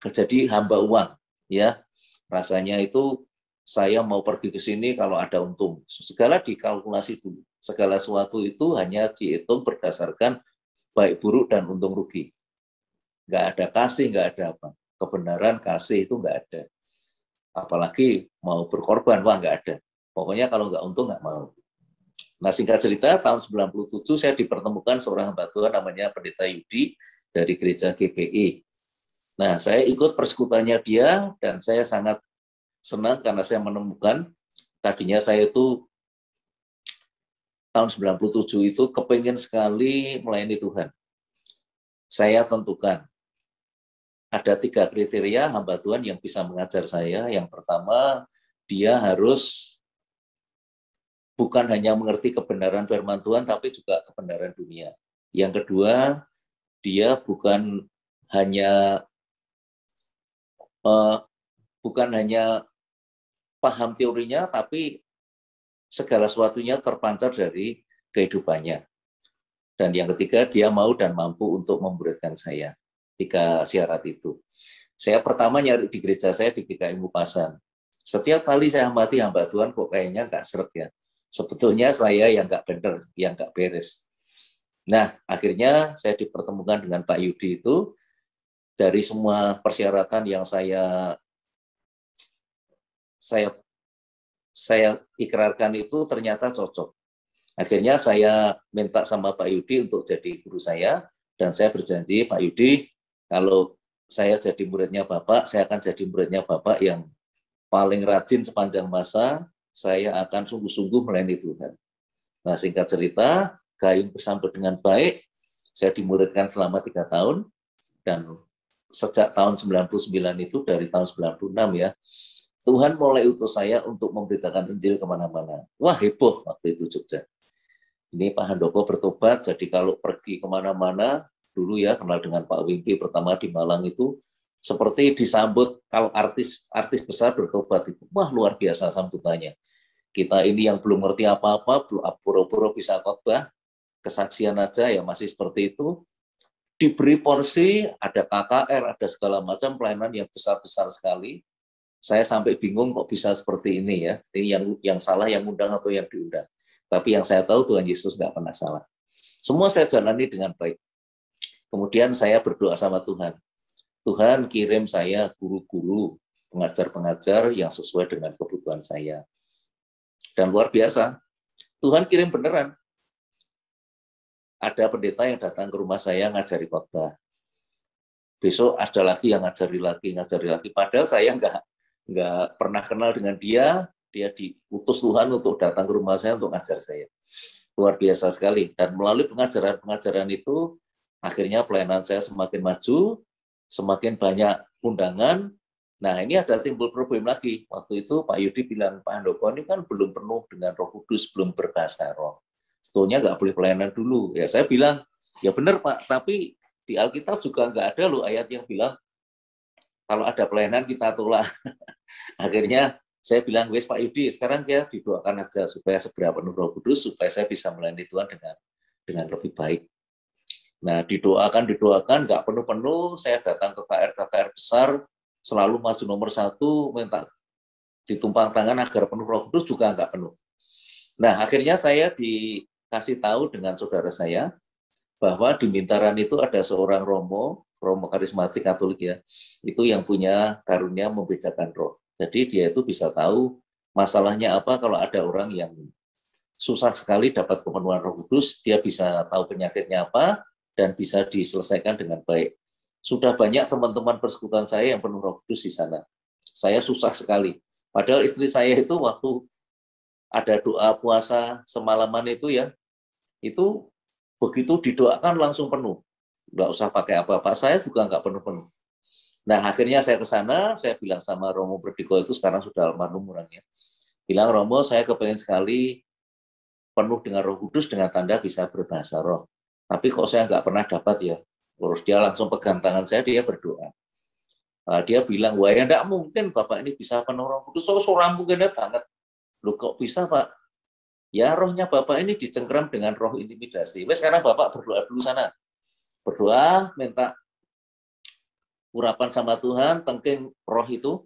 jadi hamba uang, ya. Rasanya itu saya mau pergi ke sini kalau ada untung. Segala dikalkulasi dulu. Segala sesuatu itu hanya dihitung berdasarkan baik buruk dan untung rugi. Nggak ada kasih, nggak ada apa. Kebenaran kasih itu nggak ada. Apalagi mau berkorban, wah nggak ada. Pokoknya kalau nggak untung, nggak mau. Nah, singkat cerita, tahun 97 saya dipertemukan seorang hamba Tuhan namanya Pendeta Yudi dari gereja GPI. Nah, saya ikut persekutuannya dia, dan saya sangat senang karena saya menemukan, tadinya saya itu tahun 97 itu kepingin sekali melayani Tuhan. Saya tentukan, ada 3 kriteria hamba Tuhan yang bisa mengajar saya. Yang pertama, dia harus bukan hanya mengerti kebenaran firman Tuhan, tapi juga kebenaran dunia. Yang kedua, dia bukan hanya bukan hanya paham teorinya, tapi segala sesuatunya terpancar dari kehidupannya. Dan yang ketiga, dia mau dan mampu untuk memuridkan saya. 3 syarat itu. Saya pertama nyari di gereja saya di GKI Ngupasan. Setiap kali saya amati hamba Tuhan, kok kayaknya nggak seret ya. Sebetulnya saya yang nggak benar, yang nggak beres. Nah, akhirnya saya dipertemukan dengan Pak Yudi itu. Dari semua persyaratan yang saya ikrarkan itu ternyata cocok. Akhirnya saya minta sama Pak Yudi untuk jadi guru saya, dan saya berjanji, Pak Yudi, kalau saya jadi muridnya Bapak, saya akan jadi muridnya Bapak yang paling rajin sepanjang masa, saya akan sungguh-sungguh melayani Tuhan. Nah, singkat cerita, gayung bersambut dengan baik, saya dimuridkan selama 3 tahun, dan sejak tahun 99 itu, dari tahun 96 ya, Tuhan mulai utus saya untuk memberitakan Injil kemana-mana. Wah, heboh waktu itu Jogja. Ini Pak Handoko bertobat, jadi kalau pergi kemana-mana, dulu ya kenal dengan Pak Wingki pertama di Malang itu, seperti disambut kalau artis besar bertobat itu. Wah, luar biasa sambutannya. Kita ini yang belum ngerti apa-apa, pura-pura bisa khotbah, kesaksian aja ya masih seperti itu. Diberi porsi, ada KKR, ada segala macam pelayanan yang besar-besar sekali. Saya sampai bingung kok bisa seperti ini ya. Ini yang salah yang undang atau yang diundang. Tapi yang saya tahu Tuhan Yesus nggak pernah salah. Semua saya jalani dengan baik. Kemudian saya berdoa sama Tuhan. Tuhan kirim saya guru-guru, pengajar-pengajar yang sesuai dengan kebutuhan saya. Dan luar biasa, Tuhan kirim beneran. Ada pendeta yang datang ke rumah saya ngajari khotbah. Besok ada lagi yang ngajari lagi. Padahal saya nggak pernah kenal dengan dia diutus Tuhan untuk datang ke rumah saya untuk ngajar saya. Luar biasa sekali. Dan melalui pengajaran itu, akhirnya pelayanan saya semakin maju, semakin banyak undangan. Nah, ini ada timbul problem lagi. Waktu itu Pak Yudi bilang, Pak Handoko ini kan belum penuh dengan Roh Kudus, belum berbahasa roh. Sebetulnya nggak boleh pelayanan dulu. Ya saya bilang, ya benar Pak, tapi di Alkitab juga nggak ada loh ayat yang bilang, kalau ada pelayanan kita tolak. Akhirnya saya bilang, wes Pak Yudi, sekarang ya didoakan aja supaya segera penuh Roh Kudus, supaya saya bisa melayani Tuhan dengan lebih baik. Nah, didoakan, nggak penuh-penuh, saya datang ke KKR besar, selalu maju nomor 1, minta ditumpang tangan agar penuh Roh Kudus, juga nggak penuh. Nah, akhirnya saya dikasih tahu dengan saudara saya, bahwa di Bintaran itu ada seorang Romo karismatik Katolik ya, itu yang punya karunia membedakan roh. Jadi dia itu bisa tahu masalahnya apa kalau ada orang yang susah sekali dapat pemenuhan Roh Kudus, dia bisa tahu penyakitnya apa dan bisa diselesaikan dengan baik. Sudah banyak teman-teman persekutuan saya yang penuh Roh Kudus di sana. Saya susah sekali. Padahal istri saya itu waktu ada doa puasa semalaman itu ya, itu begitu didoakan langsung penuh. Nggak usah pakai apa-apa, saya juga nggak penuh-penuh. Nah, akhirnya saya ke sana, saya bilang sama Romo Berdiko itu, sekarang sudah almarhum orangnya. Bilang, Romo, saya kepengen sekali penuh dengan Roh Kudus dengan tanda bisa berbahasa roh. Tapi kok saya nggak pernah dapat ya. Terus dia langsung pegang tangan saya, dia berdoa. Dia bilang, wah ya nggak mungkin Bapak ini bisa penuh Roh Kudus. Seorang mungkin banget. Loh kok bisa Pak? Ya rohnya Bapak ini dicengkram dengan roh intimidasi. Wes sekarang Bapak berdoa dulu sana. Berdoa, minta urapan sama Tuhan, tengking roh itu,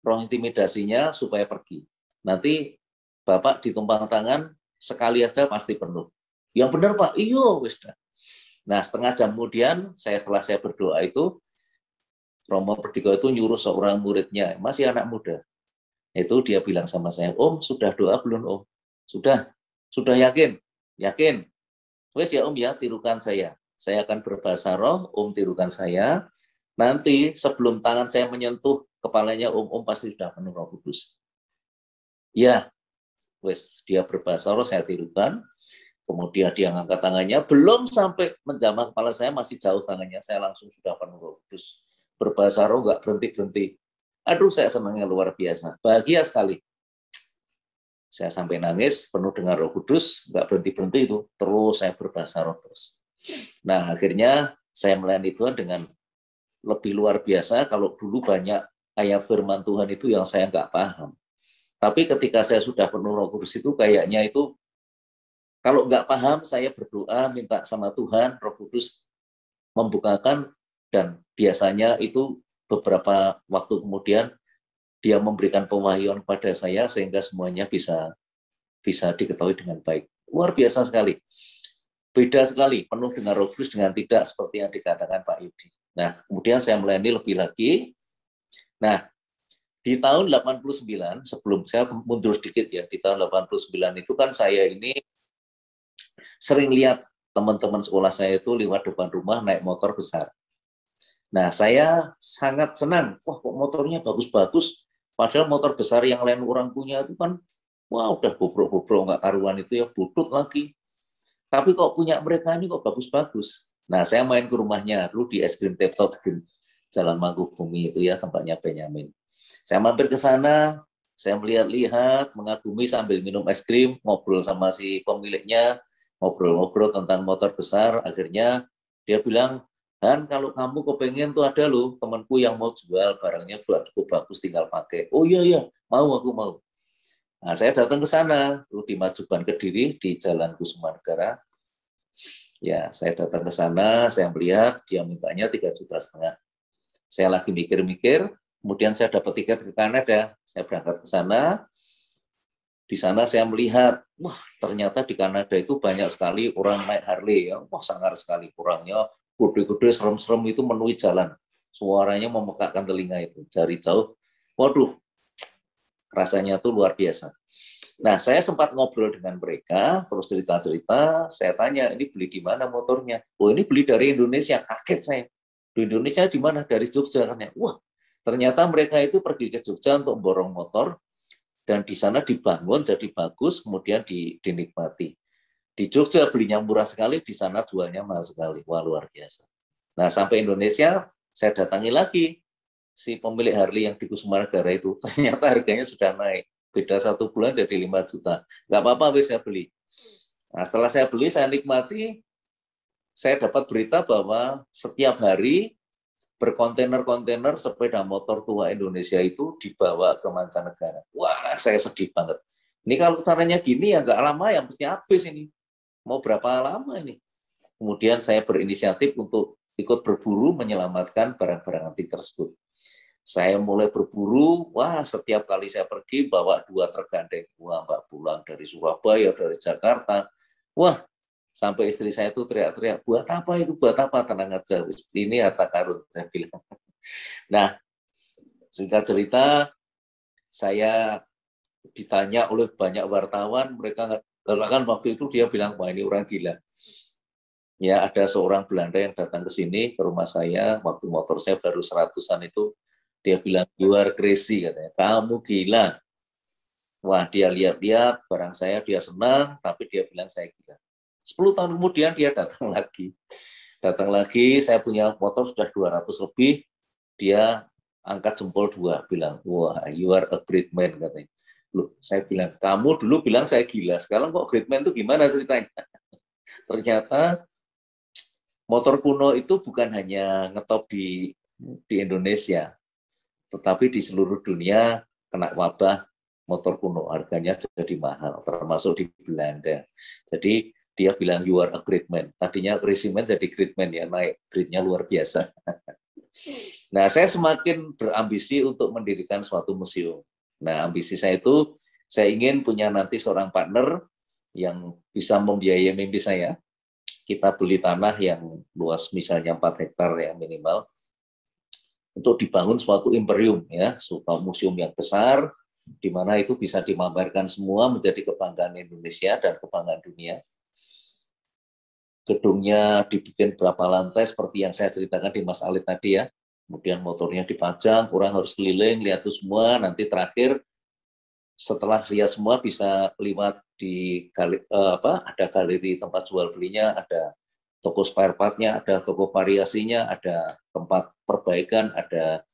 roh intimidasinya supaya pergi. Nanti Bapak ditumpang tangan, sekali aja pasti penuh. Yang benar Pak, iyo wis. Nah, setengah jam kemudian, setelah saya berdoa itu, Romo Berdiko itu nyuruh seorang muridnya, masih anak muda. Itu dia bilang sama saya, Om, sudah doa belum Om? Sudah yakin? Yakin. Wes ya Om ya, tirukan saya. Saya akan berbahasa roh, Om tirukan saya. Nanti sebelum tangan saya menyentuh kepalanya Om pasti sudah penuh Roh Kudus. Ya, wes dia berbahasa roh, saya tirukan. Kemudian dia ngangkat tangannya, belum sampai menjamah kepala saya, masih jauh tangannya, saya langsung sudah penuh Roh Kudus. Berbahasa roh nggak berhenti-berhenti. Aduh, saya senangnya luar biasa, bahagia sekali. Saya sampai nangis, penuh dengan Roh Kudus, nggak berhenti-berhenti itu, terus saya berbahasa roh terus. Nah, akhirnya saya melayani Tuhan dengan lebih luar biasa. Kalau dulu banyak ayat firman Tuhan itu yang saya nggak paham. Tapi ketika saya sudah penuh Roh Kudus itu kayaknya itu kalau nggak paham saya berdoa minta sama Tuhan, Roh Kudus membukakan, dan biasanya itu beberapa waktu kemudian dia memberikan pewahyuan kepada saya sehingga semuanya bisa diketahui dengan baik. Luar biasa sekali. Beda sekali, penuh dengan Roh Kudus dengan tidak seperti yang dikatakan Pak Yudi. Nah, kemudian saya melayani lebih lagi. Nah, di tahun 89, sebelum saya mundur sedikit ya, di tahun 89 itu kan saya ini sering lihat teman-teman sekolah saya itu lewat depan rumah naik motor besar. Nah, saya sangat senang. Wah, kok motornya bagus-bagus. Padahal motor besar yang lain orang punya itu kan, wah udah bobrok-bobrok, nggak karuan itu ya, butut lagi. Tapi kok punya mereka ini kok bagus-bagus. Nah, saya main ke rumahnya dulu di es krim Teptok di Jalan Mangkubumi itu ya, tempatnya Benyamin. Saya mampir ke sana, saya melihat-lihat, mengagumi sambil minum es krim, ngobrol sama si pemiliknya, ngobrol-ngobrol tentang motor besar. Akhirnya dia bilang, "Han, kalau kamu kepengen tuh ada loh temanku yang mau jual barangnya cukup bagus, tinggal pakai." "Oh iya, iya, aku mau." Nah, saya datang ke sana, tuh di Majuban Kediri, di Jalan Kusuma Negara. Ya, saya datang ke sana, saya melihat dia mintanya 3,5 juta. Saya lagi mikir-mikir, kemudian saya dapat tiket ke Kanada. Saya berangkat ke sana. Di sana saya melihat, wah ternyata di Kanada itu banyak sekali orang naik Harley ya, wah sangar sekali orangnya, gede-gede serem-serem itu menuhi jalan, suaranya memekakkan telinga itu dari jauh. Waduh, rasanya tuh luar biasa. Nah, saya sempat ngobrol dengan mereka, terus cerita-cerita, saya tanya, ini beli di mana motornya? Oh, ini beli dari Indonesia. Kaget saya. Di Indonesia di mana? Dari Jogja kan ya. Wah, ternyata mereka itu pergi ke Jogja untuk borong motor, dan di sana dibangun jadi bagus, kemudian dinikmati. Di Jogja belinya murah sekali, di sana jualnya mahal sekali. Wah, luar biasa. Nah, sampai Indonesia, saya datangi lagi si pemilik Harley yang di Kusuma Negara itu. Ternyata harganya sudah naik. Beda 1 bulan jadi 5 juta. Nggak apa-apa, saya beli. Nah, setelah saya beli, saya nikmati, saya dapat berita bahwa setiap hari berkontainer-kontainer sepeda motor tua Indonesia itu dibawa ke mancanegara. Wah, saya sedih banget. Ini kalau caranya gini ya nggak lama ya mesti habis ini. Mau berapa lama ini? Kemudian saya berinisiatif untuk ikut berburu menyelamatkan barang-barang antik tersebut. Saya mulai berburu, wah setiap kali saya pergi bawa 2 truk gandeng. Wah, Mbak pulang dari Surabaya, dari Jakarta. Wah, sampai istri saya itu teriak-teriak, buat apa itu, buat apa, tenang aja, ini harta karun, saya bilang. Nah, singkat cerita, saya ditanya oleh banyak wartawan, mereka kan waktu itu dia bilang, wah ini orang gila. Ya, ada seorang Belanda yang datang ke sini, ke rumah saya, waktu motor saya baru 100-an itu, dia bilang, you are crazy, katanya, kamu gila. Wah, dia lihat-lihat, barang saya, dia senang, tapi dia bilang saya gila. 10 tahun kemudian dia datang lagi. Saya punya motor sudah 200 lebih, dia angkat jempol 2, bilang, wah, you are a great man, katanya. Loh, saya bilang, kamu dulu bilang saya gila, sekarang kok great man itu gimana ceritanya? Ternyata motor kuno itu bukan hanya ngetop di Indonesia, tetapi di seluruh dunia kena wabah motor kuno, harganya jadi mahal, termasuk di Belanda. Jadi dia bilang you are a great man. Tadinya crazy man jadi great man ya, naik grade-nya luar biasa. Nah, saya semakin berambisi untuk mendirikan suatu museum. Nah, ambisi saya itu, saya ingin punya nanti seorang partner yang bisa membiayai mimpi saya. Kita beli tanah yang luas misalnya 4 hektar ya minimal, untuk dibangun suatu imperium ya, suatu museum yang besar, di mana itu bisa dimamerkan semua menjadi kebanggaan Indonesia dan kebanggaan dunia. Gedungnya dibikin berapa lantai seperti yang saya ceritakan di Mas Alit tadi ya. Kemudian motornya dipajang, orang harus keliling, lihat itu semua. Nanti terakhir setelah lihat semua bisa lewat di ada galeri tempat jual belinya, ada toko spare part-nya, ada toko variasinya, ada tempat perbaikan, ada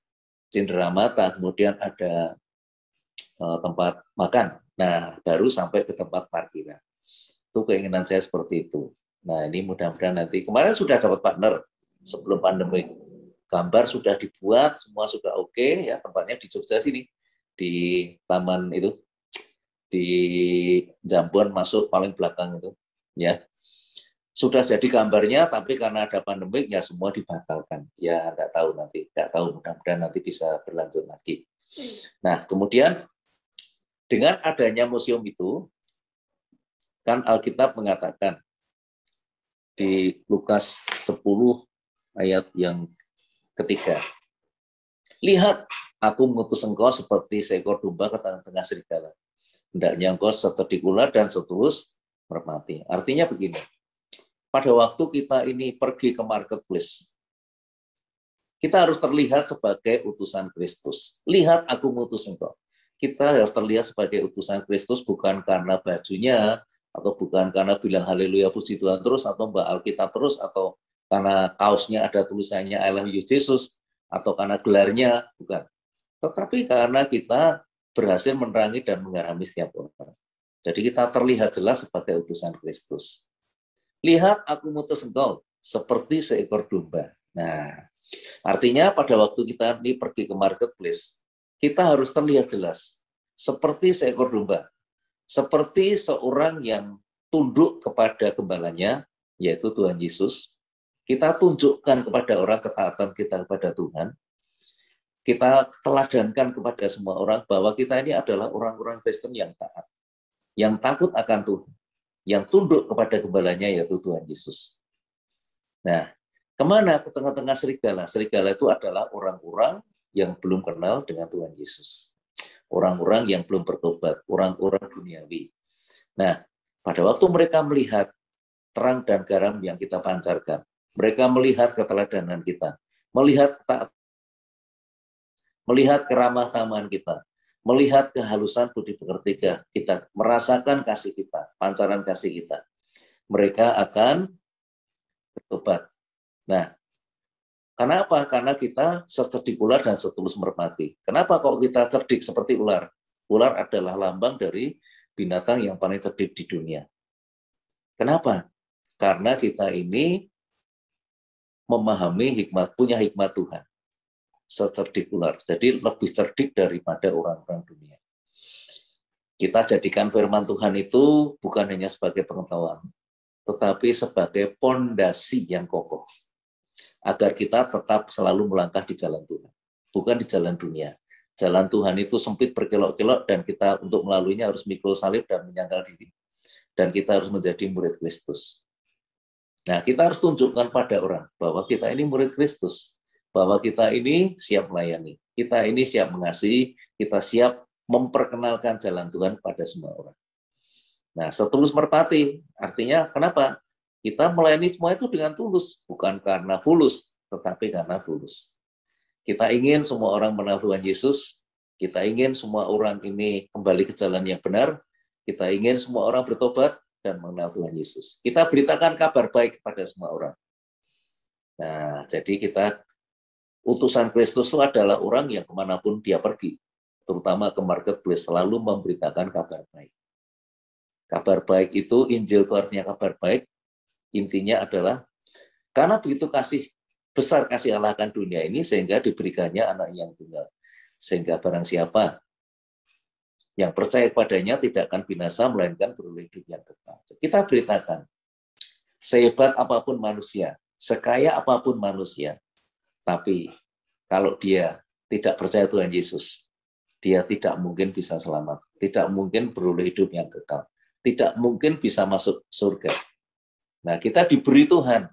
cenderamata, kemudian ada tempat makan. Nah, baru sampai ke tempat parkiran. Itu keinginan saya seperti itu. Nah, ini mudah-mudahan nanti, kemarin sudah dapat partner sebelum pandemi. gambar sudah dibuat, semua sudah oke, ya tempatnya di Jogja sini, di taman itu, di Jambon masuk paling belakang itu, ya. Sudah jadi gambarnya, tapi karena ada pandemik ya semua dibatalkan. Ya nggak tahu nanti, nggak tahu, mudah-mudahan nanti bisa berlanjut lagi. Nah, kemudian dengan adanya museum itu, kan Alkitab mengatakan di Lukas 10 ayat yang ketiga, lihat, aku mengutus engkau seperti seekor domba ke tengah-tengah serigala. Hendaknya engkau secerdik ular dan setulus merpati. Artinya begini, pada waktu kita ini pergi ke marketplace, kita harus terlihat sebagai utusan Kristus. Lihat, aku mengutus engkau. Kita harus terlihat sebagai utusan Kristus bukan karena bajunya, atau bukan karena bilang haleluya puji Tuhan terus, atau mbak Alkitab terus, atau karena kaosnya ada tulisannya I love you Jesus, atau karena gelarnya, bukan. Tetapi karena kita berhasil menerangi dan mengarami setiap orang. Jadi kita terlihat jelas sebagai utusan Kristus. Lihat, aku mengutus engkau seperti seekor domba. Nah, artinya pada waktu kita ini pergi ke marketplace, kita harus terlihat jelas seperti seekor domba, seperti seorang yang tunduk kepada gembalanya, yaitu Tuhan Yesus. Kita tunjukkan kepada orang ketaatan kita kepada Tuhan. Kita teladankan kepada semua orang bahwa kita ini adalah orang-orang Kristen yang taat, yang takut akan Tuhan, yang tunduk kepada gembalanya, yaitu Tuhan Yesus. Nah, kemana? Ke tengah-tengah serigala. Serigala itu adalah orang-orang yang belum kenal dengan Tuhan Yesus. Orang-orang yang belum bertobat, orang-orang duniawi. Nah, pada waktu mereka melihat terang dan garam yang kita pancarkan, mereka melihat keteladanan kita, melihat keramah tamahan kita, melihat kehalusan budi pekerti kita, merasakan kasih kita, pancaran kasih kita, mereka akan bertobat. Nah, kenapa? Karena kita secerdik ular dan setulus merpati. Kenapa kok kita cerdik seperti ular? Ular adalah lambang dari binatang yang paling cerdik di dunia. Kenapa? Karena kita ini memahami hikmat, punya hikmat Tuhan. Secerdik ular. Jadi lebih cerdik daripada orang-orang dunia. Kita jadikan firman Tuhan itu bukan hanya sebagai pengetahuan, tetapi sebagai pondasi yang kokoh. Agar kita tetap selalu melangkah di jalan Tuhan, bukan di jalan dunia. Jalan Tuhan itu sempit berkelok-kelok dan kita untuk melaluinya harus mikul salib dan menyangkal diri. Dan kita harus menjadi murid Kristus. Nah, kita harus tunjukkan pada orang bahwa kita ini murid Kristus, bahwa kita ini siap melayani, kita ini siap mengasihi, kita siap memperkenalkan jalan Tuhan pada semua orang. Nah, setulus merpati, artinya kenapa? Kita melayani semua itu dengan tulus, bukan karena fulus, tetapi karena tulus. Kita ingin semua orang mengenal Tuhan Yesus, kita ingin semua orang ini kembali ke jalan yang benar, kita ingin semua orang bertobat dan mengenal Tuhan Yesus. Kita beritakan kabar baik kepada semua orang. Nah, jadi kita, utusan Kristus itu adalah orang yang kemanapun dia pergi, terutama ke marketplace, selalu memberitakan kabar baik. Kabar baik itu, Injil itu artinya kabar baik, intinya adalah karena begitu besar kasih Allah akan dunia ini sehingga diberikannya anak yang tunggal. Sehingga barang siapa yang percaya kepadanya tidak akan binasa melainkan beroleh hidup yang kekal. Kita beritakan, sehebat apapun manusia, sekaya apapun manusia, tapi kalau dia tidak percaya Tuhan Yesus, dia tidak mungkin bisa selamat, tidak mungkin beroleh hidup yang kekal, tidak mungkin bisa masuk surga. Nah, kita diberi Tuhan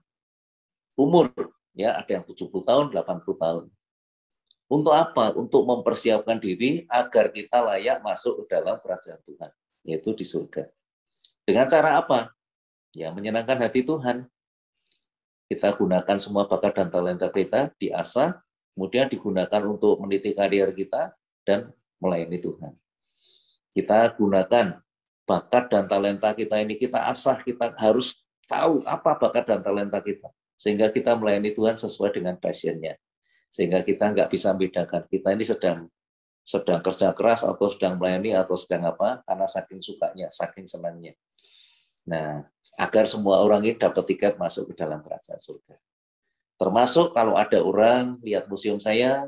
umur, ya ada yang 70 tahun, 80 tahun. Untuk apa? Untuk mempersiapkan diri agar kita layak masuk ke dalam kerajaan Tuhan, yaitu di surga. Dengan cara apa? Ya, menyenangkan hati Tuhan. Kita gunakan semua bakat dan talenta kita, diasah, kemudian digunakan untuk meniti karier kita, dan melayani Tuhan. Kita gunakan bakat dan talenta kita ini, kita asah, kita harus tahu apa bakat dan talenta kita, sehingga kita melayani Tuhan sesuai dengan passion-nya. Sehingga kita nggak bisa membedakan, kita ini sedang kerja keras, atau sedang melayani, atau sedang apa, karena saking sukanya, saking senangnya. Nah, agar semua orang ini dapat tiket masuk ke dalam kerajaan surga. Termasuk kalau ada orang lihat museum saya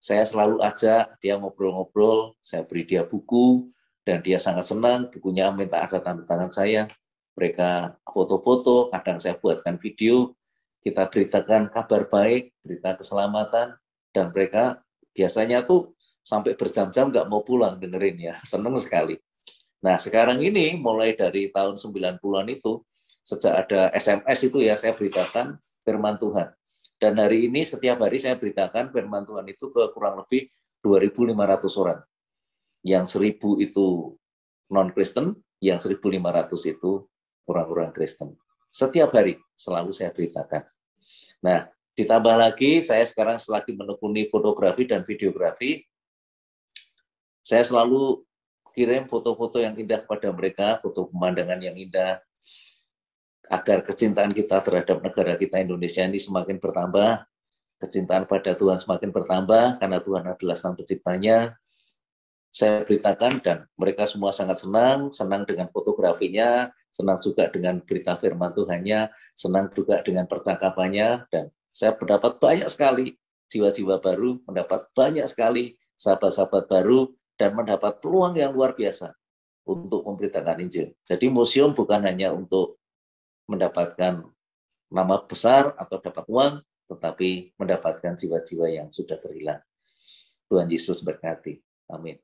selalu ajak dia ngobrol-ngobrol, saya beri dia buku, dan dia sangat senang, bukunya minta ada tanda tangan saya, mereka foto-foto, kadang saya buatkan video, kita beritakan kabar baik, berita keselamatan, dan mereka biasanya tuh sampai berjam-jam nggak mau pulang dengerin ya, seneng sekali. Nah sekarang ini mulai dari tahun 90-an itu, sejak ada SMS itu ya, saya beritakan firman Tuhan. Dan hari ini setiap hari saya beritakan firman Tuhan itu ke kurang lebih 2.500 orang. Yang 1.000 itu non-Kristen, yang 1.500 itu orang-orang Kristen. Setiap hari selalu saya beritakan. Nah, ditambah lagi saya sekarang selagi menekuni fotografi dan videografi, saya selalu kirim foto-foto yang indah kepada mereka, foto pemandangan yang indah, agar kecintaan kita terhadap negara kita Indonesia ini semakin bertambah, kecintaan pada Tuhan semakin bertambah, karena Tuhan adalah Sang Penciptanya. Saya beritakan dan mereka semua sangat senang dengan fotografinya, senang juga dengan berita firman Tuhannya, senang juga dengan percakapannya, dan saya mendapat banyak sekali jiwa-jiwa baru, mendapat banyak sekali sahabat-sahabat baru, dan mendapat peluang yang luar biasa untuk memberitakan Injil. Jadi museum bukan hanya untuk mendapatkan nama besar atau dapat uang, tetapi mendapatkan jiwa-jiwa yang sudah terhilang. Tuhan Yesus berkati. Amin.